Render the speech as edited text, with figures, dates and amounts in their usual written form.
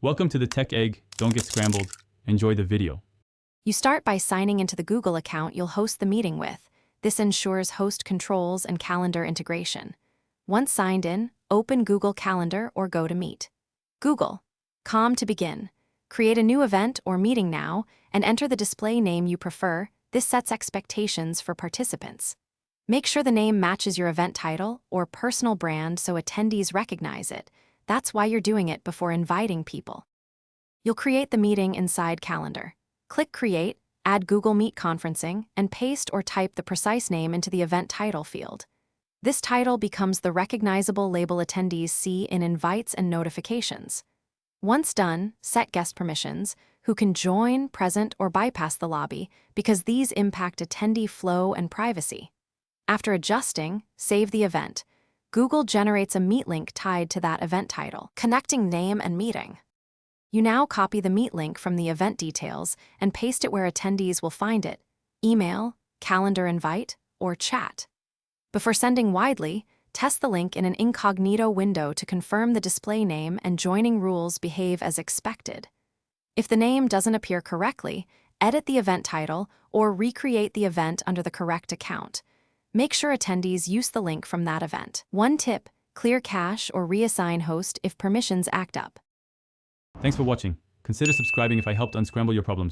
Welcome to the Tech Egg. Don't get scrambled. Enjoy the video. You start by signing into the Google account you'll host the meeting with. This ensures host controls and calendar integration. Once signed in, open Google Calendar or go to Meet. Google. To begin. Create a new event or meeting now and enter the display name you prefer. This sets expectations for participants. Make sure the name matches your event title or personal brand so attendees recognize it. That's why you're doing it before inviting people. You'll create the meeting inside Calendar. Click Create, add Google Meet Conferencing, and paste or type the precise name into the event title field. This title becomes the recognizable label attendees see in invites and notifications. Once done, set guest permissions, who can join, present, or bypass the lobby because these impact attendee flow and privacy. After adjusting, save the event. Google generates a meet link tied to that event title, connecting name and meeting. You now copy the meet link from the event details and paste it where attendees will find it: email, calendar invite, or chat. Before sending widely, test the link in an incognito window to confirm the display name and joining rules behave as expected. If the name doesn't appear correctly, edit the event title or recreate the event under the correct account. Make sure attendees use the link from that event. One tip: clear cache or reassign host if permissions act up. Thanks for watching. Consider subscribing if I helped unscramble your problems.